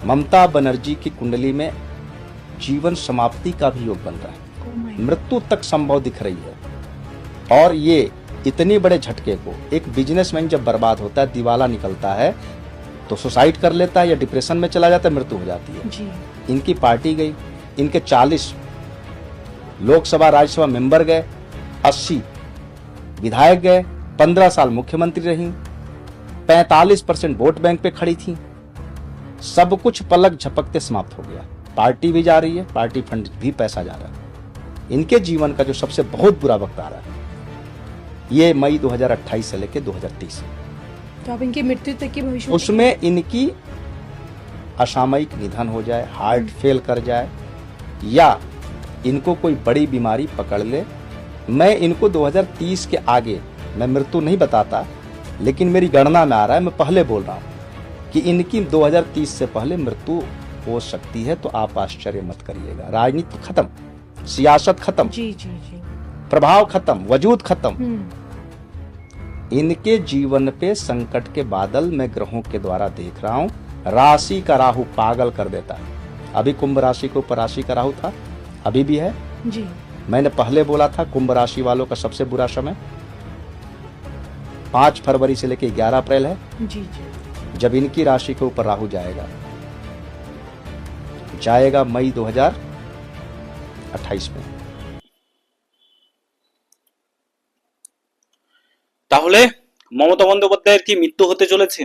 ममता बनर्जी की कुंडली में जीवन समाप्ति का भी योग बन रहा है, मृत्यु तक संभव दिख रही है। और ये इतने बड़े झटके को एक बिजनेसमैन जब बर्बाद होता है, दिवाला निकलता है, तो सुसाइड कर लेता है या डिप्रेशन में चला जाता है, मृत्यु हो जाती है जी। इनकी पार्टी गई, इनके 40 लोकसभा राज्यसभा मेंबर गए, 80 विधायक गए, 15 साल मुख्यमंत्री रही, 45% वोट बैंक पे खड़ी थी, सब कुछ पलक झपकते समाप्त हो गया। पार्टी भी जा रही है, पार्टी फंड भी पैसा जा रहा है। इनके जीवन का जो सबसे बहुत बुरा वक्त आ रहा है ये मई 2028 से लेकर 2030, तो अब इनकी मृत्यु तक की भविष्य उसमें इनकी असामयिक निधन हो जाए, हार्ट फेल कर जाए या इनको कोई बड़ी बीमारी पकड़ ले। मैं इनको 2030 के आगे मैं मृत्यु नहीं बताता, लेकिन मेरी गणना में आ रहा है, मैं पहले बोल रहा हूं कि इनकी 2030 से पहले मृत्यु हो सकती है। तो आप आश्चर्य मत करिएगा। राजनीति खत्म, सियासत खत्म, जी जी जी, प्रभाव खत्म, वजूद खत्म। इनके जीवन पे संकट के बादल मैं ग्रहों के द्वारा देख रहा हूं। राशि का राहु पागल कर देता है। अभी कुंभ राशि के ऊपर राशि का राहु था, अभी भी है जी। मैंने पहले बोला था कुंभ राशि वालों का सबसे बुरा समय 5 फरवरी से लेकर 11 अप्रैल है जी जी। जब इनकी राशि के ऊपर राहु जाएगा मई 2028 में। তাহলে মমতা বন্দ্যোপাধ্যায়ের কি মৃত্যু হতে চলেছে?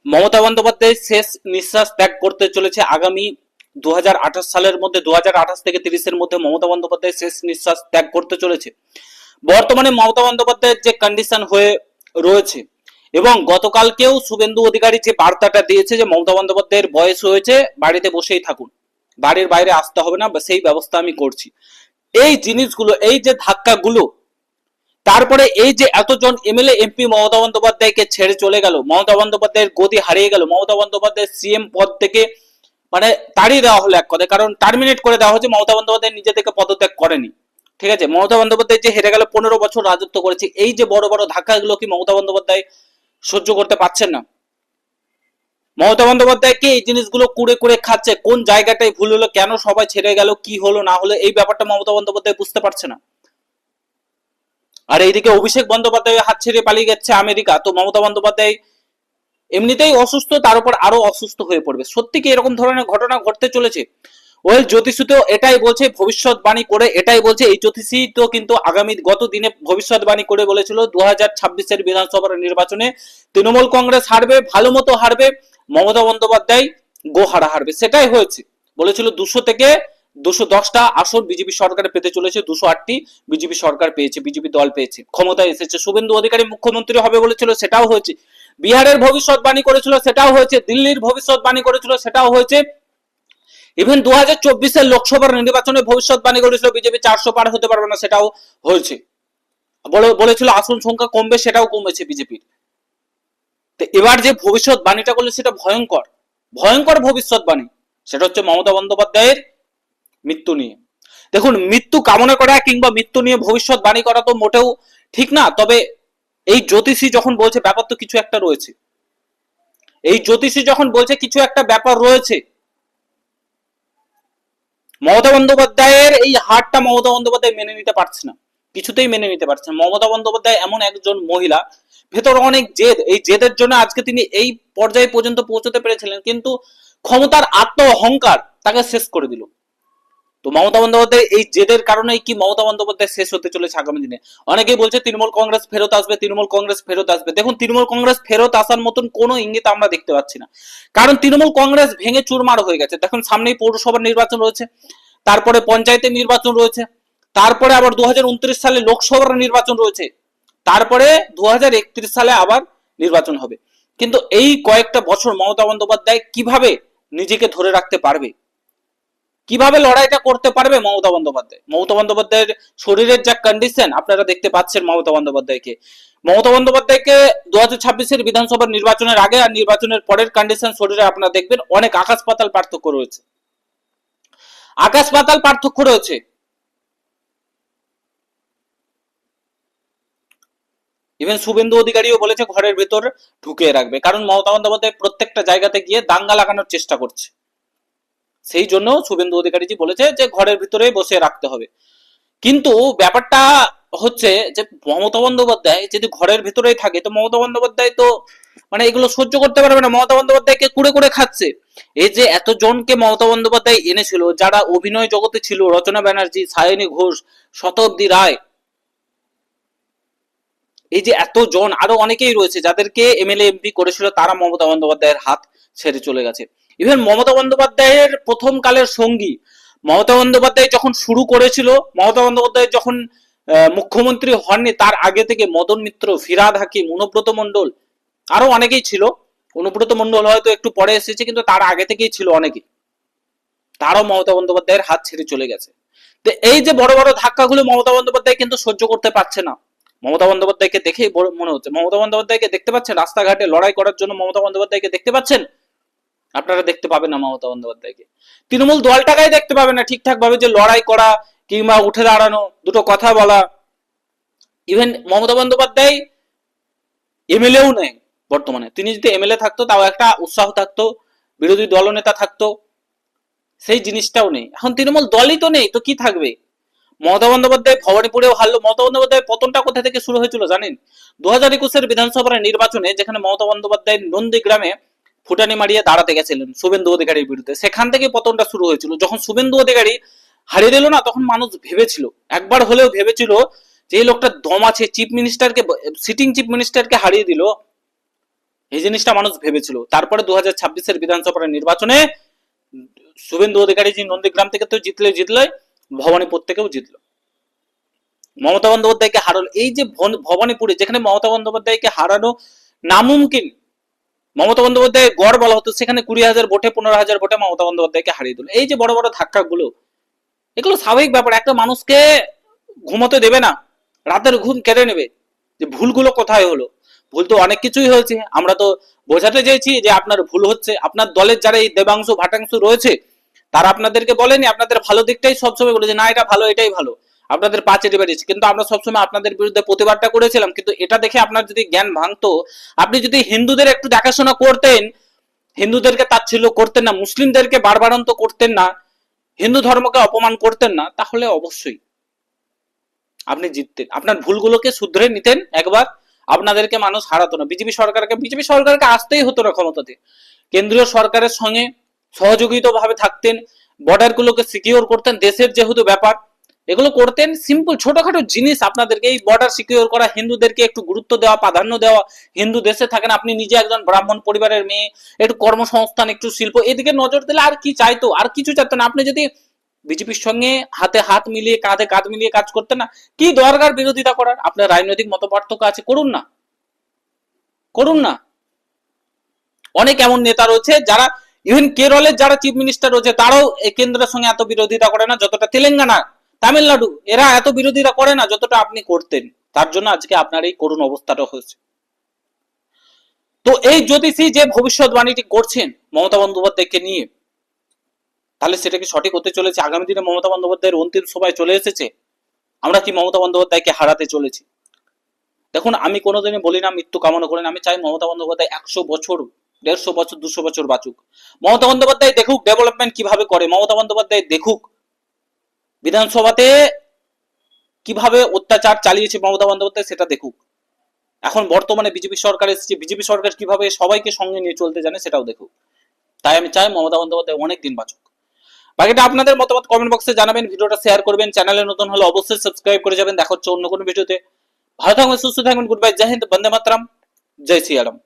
মমতা বন্দ্যোপাধ্যায় শেষ নিঃশ্বাস ত্যাগ করতে চলেছে আগামী 2028 সালের মধ্যে। 2028 থেকে 30 মধ্যে মমতা বন্দ্যোপাধ্যায় শেষ নিঃশ্বাস ত্যাগ করতে চলেছে। বর্তমানে মমতা বন্দ্যোপাধ্যায়ের যে কন্ডিশন হয়ে রয়েছে এবং গতকালকেও শুভেন্দু অধিকারী যে বার্তাটা দিয়েছে যে মমতা বন্দ্যোপাধ্যায়ের বয়স হয়েছে, বাড়িতে বসেই থাকুন, বাড়ির বাইরে আসতে হবে না, সেই ব্যবস্থা আমি করছি। এই জিনিসগুলো, এই যে ধাক্কাগুলো, তারপরে এই যে এতজন এমএলএ এমপি মমতা বন্দ্যোপাধ্যায়কে ছেড়ে চলে গেল, মমতা বন্দ্যোপাধ্যায়ের গদি হারিয়ে গেল, মমতা বন্দ্যোপাধ্যায়ের সিএম পদ থেকে মানে তাড়িয়ে দেওয়া হলো এক কথায়, কারণ টার্মিনেট করে দেওয়া হচ্ছে। মমতা বন্দ্যোপাধ্যায় নিজে থেকে পদত্যাগ করেনি, ঠিক আছে। মমতা বন্দ্যোপাধ্যায় যে হেরে গেল, 15 বছর রাজত্ব করেছে, এই যে বড় বড় ধাক্কাগুলো কি মমতা বন্দ্যোপাধ্যায় সহ্য করতে পারছেন না? মমতা বন্দ্যোপাধ্যায় কি এই জিনিসগুলো কুড়ে কুড়ে খাচ্ছে? কোন জায়গাটায় ভুল হলো, কেন সবাই ছেড়ে গেল, কি হলো না হলো, এই ব্যাপারটা মমতা বন্দ্যোপাধ্যায় বুঝতে পারছে না। আর এইদিকে অভিষেক বন্দ্যোপাধ্যায় হাত ছেড়ে পালিয়ে গেছে আমেরিকা। তো মমতা বন্দ্যোপাধ্যায় এমনিতেই অসুস্থ, তার উপর আরো অসুস্থ হয়ে পড়বে। সত্যি কি এরকম ধরনের ঘটনা ঘটতে চলেছে? ওয়েল, জ্যোতিষী তো এটাই বলছে, ভবিষ্যৎবাণী করে এটাই বলছে। এই জ্যোতিষী তো কিন্তু আগামী গত দিনে ভবিষ্যৎবাণী করে বলেছিল 2026 বিধানসভার নির্বাচনে তৃণমূল কংগ্রেস হারবে, ভালো মতো হারবে, মমতা বন্দ্যোপাধ্যায় গোহারা হারবে। সেটাই হয়েছে। বলেছিল 200 থেকে 210টা আসন বিজেপি সরকারে পেতে চলেছে, 208টি বিজেপি সরকার পেয়েছে, বিজেপি দল পেয়েছে, ক্ষমতায় এসেছে। শুভেন্দু অধিকারী মুখ্যমন্ত্রী হবে বলেছিল, সেটাও হয়েছে। বিহারের ভবিষ্যৎবাণী করেছিল, সেটাও হয়েছে। দিল্লির ভবিষ্যৎবাণী করেছিল, সেটাও হয়েছে। ইভেন 2024 লোকসভার নির্বাচনে ভবিষ্যৎবাণী করেছিল বিজেপি 400 পার হতে পারবে না, সেটাও হয়েছে। বলেছিল আসন সংখ্যা কমবে, সেটাও কমেছে বিজেপির। তো এবার যে ভবিষ্যৎবাণীটা করলো সেটা ভয়ঙ্কর, ভয়ঙ্কর ভবিষ্যৎবাণী। সেটা হচ্ছে মমতা বন্দ্যোপাধ্যায়ের মৃত্যু নিয়ে। দেখুন, মৃত্যু কামনা করা কিংবা মৃত্যু নিয়ে ভবিষ্যৎবাণী করা তো মোটেও ঠিক না। তবে এই জ্যোতিষী যখন বলছে ব্যাপার তো কিছু একটা রয়েছে, এই জ্যোতিষী যখন বলছে কিছু একটা ব্যাপার রয়েছে। মমতা বন্দ্যোপাধ্যায়ের এই হারটা মমতা বন্দ্যোপাধ্যায় মেনে নিতে পারছে না, কিছুতেই মেনে নিতে পারছে না। মমতা বন্দ্যোপাধ্যায় এমন একজন মহিলা, ভেতরে অনেক জেদ, এই জেদের জন্য আজকে তিনি এই পর্যায়ে পর্যন্ত পৌঁছতে পেরেছিলেন, কিন্তু ক্ষমতার আত্ম অহংকার তাকে শেষ করে দিল। তো মমতা বন্দ্যোপাধ্যায় এই জেদের কারণে কি মমতা বন্দ্যোপাধ্যায় শেষ হতে চলেছে আগামী দিনে। অনেকেই বলছে তৃণমূল কংগ্রেস ফেরত আসবে, তৃণমূল কংগ্রেস ফেরত আসবে। দেখুন, তৃণমূল কংগ্রেস ফেরত আসার মতন কোনো ইঙ্গিত আমরা দেখতে পাচ্ছি না, কারণ তৃণমূল কংগ্রেস ভেঙে চুরমার হয়ে গেছে। দেখুন, সামনেই পৌরসভার নির্বাচন রয়েছে, তারপরে পঞ্চায়েতের নির্বাচন রয়েছে, তারপরে আবার 2029 সালে লোকসভার নির্বাচন রয়েছে, তারপরে 2031 সালে আবার নির্বাচন হবে। কিন্তু এই কয়েকটা বছর মমতা বন্দ্যোপাধ্যায় কিভাবে নিজেকে ধরে রাখতে পারবে, কিভাবে লড়াইটা করতে পারবে মমতা বন্দ্যোপাধ্যায়? মমতা বন্দ্যোপাধ্যায়ের শরীরের যা কন্ডিশন আপনারা দেখতে পাচ্ছেন। মমতা বন্দ্যোপাধ্যায়কে 2026 বিধানসভার নির্বাচনের আগে আর নির্বাচনের পরের কন্ডিশন শরীরে আপনারা দেখবেন অনেক আকাশ পাতাল পার্থক্য রয়েছে, আকাশ পাতাল পার্থক্য রয়েছে। ইভেন শুভেন্দু অধিকারীও বলেছে ঘরের ভেতর ঢুকিয়ে রাখবে, কারণ মমতা বন্দ্যোপাধ্যায় প্রত্যেকটা জায়গাতে গিয়ে দাঙ্গা লাগানোর চেষ্টা করছে। সেই জন্য শুভেন্দু অধিকারীজি বলেছে যে ঘরের ভিতরে বসে রাখতে হবে। কিন্তু ব্যাপারটা হচ্ছে যে মমতা বন্দ্যোপাধ্যায় যদি ঘরের ভিতরেই থাকে, তো মমতা বন্দ্যোপাধ্যায় তো মানে এগুলো সহ্য করতে পারবে না। মমতা বন্দ্যোপাধ্যায়কে কুড়ে কুড়ে খাচ্ছে। এই যে এতজনকে মমতা বন্দ্যোপাধ্যায় এনেছিল, যারা অভিনয় জগতে ছিল, রচনা ব্যানার্জি, সায়নী ঘোষ, শতাব্দী রায়, এই যে এতজন আরো অনেকেই রয়েছে যাদেরকে এমএলএ এমপি করেছিল, তারা মমতা বন্দ্যোপাধ্যায়ের হাত ছেড়ে চলে গেছে। ইভেন মমতা বন্দ্যোপাধ্যায়ের প্রথম কালের সঙ্গী, মমতা বন্দ্যোপাধ্যায় যখন শুরু করেছিল, মমতা বন্দ্যোপাধ্যায় যখন মুখ্যমন্ত্রী হননি তার আগে থেকে মদন মিত্র, ফিরহাদ হাকিম, অনুব্রত মণ্ডল, আরো অনেকেই ছিল। অনুব্রত মণ্ডল হয়তো একটু পরে এসেছে, কিন্তু তার আগে থেকেই ছিল অনেকেই, তারাও মমতা বন্দ্যোপাধ্যায়ের হাত ছেড়ে চলে গেছে। তো এই যে বড় বড় ধাক্কাগুলো মমতা বন্দ্যোপাধ্যায় কিন্তু সহ্য করতে পারছে না। মমতা বন্দ্যোপাধ্যায়কে দেখেই মনে হচ্ছে, মমতা বন্দ্যোপাধ্যায়কে দেখতে পাচ্ছেন রাস্তাঘাটে লড়াই করার জন্য, মমতা বন্দ্যোপাধ্যায়কে দেখতে পাচ্ছেন? আপনারা দেখতে পাবেন না মমতা বন্দ্যোপাধ্যায়কে। তৃণমূল দলটাকেই দেখতে পাবেন না ঠিকঠাক ভাবে যে লড়াই করা কিংবা উঠে দাঁড়ানো, দুটো কথা বলা। ইভেন মমতা বন্দ্যোপাধ্যায় এমএলএও নেই বর্তমানে। তিনি যদি এমএলএ থাকতো তাও একটা উৎসাহ থাকতো, বিরোধী দলনেতা থাকতো, সেই জিনিসটাও নেই। এখন তৃণমূল দলই তো নেই, তো কি থাকবে? মমতা বন্দ্যোপাধ্যায় ভবানীপুরেও হারলো। মমতা বন্দ্যোপাধ্যায় পতনটা কোথা থেকে শুরু হয়েছিল জানেন? 2021 বিধানসভার নির্বাচনে, যেখানে মমতা বন্দ্যোপাধ্যায় নন্দীগ্রামে ফুটানি মারিয়ে দাঁড়াতে গেছিলেন শুভেন্দু অধিকারীর বিরুদ্ধে, সেখান থেকে পতনটা শুরু হয়েছিল। যখন শুভেন্দু অধিকারী হারিয়ে দিল না, তখন মানুষ ভেবেছিল, একবার হলেও ভেবেছিল যে এই লোকটা দম আছে, চিফ মিনিস্টারকে, সিটিং চিফ মিনিস্টারকে হারিয়ে দিল, এই জিনিসটা মানুষ ভেবেছিল। তারপরে 2026 বিধানসভার নির্বাচনে শুভেন্দু অধিকারী জি নন্দীগ্রাম থেকে তো জিতলে ভবানীপুর থেকেও জিতলো। মমতা বন্দ্যোপাধ্যায়কে হারালো। এই যে ভবানীপুরে, যেখানে মমতা বন্দ্যোপাধ্যায়কে হারানো নামুমকিন, মমতা বন্দ্যোপাধ্যায় গড় বলা হতো, সেখানে 20,000 ভোটে, 15,000 ভোটে মমতা বন্দ্যোপাধ্যায়কে হারিয়ে দিল। এই যে বড় বড় ধাক্কাগুলো, এগুলো স্বাভাবিক ব্যাপার। একটা মানুষকে ঘুমোতে দেবে না, রাতের ঘুম কেড়ে নেবে। যে ভুলগুলো কোথায় হলো, ভুল তো অনেক কিছুই হয়েছে। আমরা তো বোঝাতে চেয়েছি যে আপনার ভুল হচ্ছে। আপনার দলের যারা এই দেবাংশু ভাটাংশু রয়েছে, তারা আপনাদেরকে বলেনি, আপনাদের ভালো দিকটাই সবসময় বলেছে, না এটা ভালো, এটাই ভালো, আপনাদের পাচেরি বেরিয়েছে। কিন্তু আমরা সবসময় আপনাদের বিরুদ্ধে প্রতিবাদটা করেছিলাম। কিন্তু এটা দেখে আপনার যদি জ্ঞান ভাঙতো, আপনি যদি হিন্দুদের একটু দেখাশোনা করতেন, হিন্দুদেরকে তাচ্ছিল্য করতেন না, মুসলিমদেরকে বারবারন্ত করতেন না, হিন্দু ধর্মকে অপমান করতেন না, তাহলে অবশ্যই আপনি জিততেন। আপনার ভুলগুলোকে শুধরে নিতেন একবার, আপনাদেরকে মানুষ হারাতো না। বিজেপি সরকারকে আসতেই হতো না ক্ষমতাতে। কেন্দ্রীয় সরকারের সঙ্গে সহযোগিতা ভাবে থাকতেন, বর্ডার গুলোকে সিকিউর করতেন, দেশের যেহেতু ব্যাপার এগুলো করতেন। সিম্পল ছোটখাটো জিনিস আপনাদেরকে, এই বর্ডার সিকিউর করা, হিন্দুদেরকে একটু গুরুত্ব দেওয়া, প্রাধান্য দেওয়া, হিন্দু দেশে থাকেন, আপনি নিজে একজন ব্রাহ্মণ পরিবারের মেয়ে, একটু কর্মসংস্থান, একটু শিল্প, এদিকে নজর দিলে আর কি চাইতো? আর কিছু চাইতো না। আপনি যদি বিজেপির সঙ্গে হাতে হাত মিলিয়ে, কাঁধে কাঁধ মিলিয়ে কাজ করতেন না, কি দরকার বিরোধিতা করার? আপনার রাজনৈতিক মত পার্থক্য আছে, করুন না, করুন না। অনেক এমন নেতা রয়েছে যারা, ইভেন কেরলের যারা চিফ মিনিস্টার রয়েছে, তারাও কেন্দ্রের সঙ্গে এত বিরোধিতা করে না যতটা তেলেঙ্গানা, তামিলনাড়ু, এরা এত বিরোধিতা করে না যতটা আপনি করতেন। তার জন্য আজকে আপনার এই করুণ অবস্থাটা হয়েছে। তো এই জ্যোতিষী যে ভবিষ্যৎবাণীটি করছেন মমতা বন্দ্যোপাধ্যায়কে নিয়ে, তাহলে সেটা কি সঠিক হতে চলেছে? আগামী দিনে মমতা বন্দ্যোপাধ্যায়ের অন্তিম সময় চলে এসেছে, আমরা কি মমতা বন্দ্যোপাধ্যায়কে হারাতে চলেছি? দেখুন, আমি কোনোদিনই বলি না মৃত্যু কামনা করেন, আমি চাই মমতা বন্দ্যোপাধ্যায় 100 বছর, 150 বছর, 200 বছর বাঁচুক। মমতা বন্দ্যোপাধ্যায় দেখুক ডেভেলপমেন্ট কিভাবে করে, মমতা বন্দ্যোপাধ্যায় দেখুক বিধানসভাতে কিভাবে অত্যাচার চালিয়েছে মমতা বন্দ্যোপাধ্যায়, সেটা দেখুক। এখন বর্তমানে বিজেপি সরকার এসেছে, বিজেপি সরকার কিভাবে সবাইকে সঙ্গে নিয়ে চলতে জানে, সেটাও দেখুক। তাই আমি চাই মমতা বন্দ্যোপাধ্যায় অনেক দিন বাঁচুক। বাকিটা আপনাদের মতামত কমেন্ট বক্সে জানাবেন, ভিডিওটা শেয়ার করবেন, চ্যানেলে নতুন হলে অবশ্যই সাবস্ক্রাইব করে যাবেন। দেখা হচ্ছে অন্য কোনো ভিডিওতে। ভালো থাকবেন, সুস্থ থাকবেন, গুড বাই, জয় হিন্দ, বন্দে মাতরম, জয় শ্রী রাম।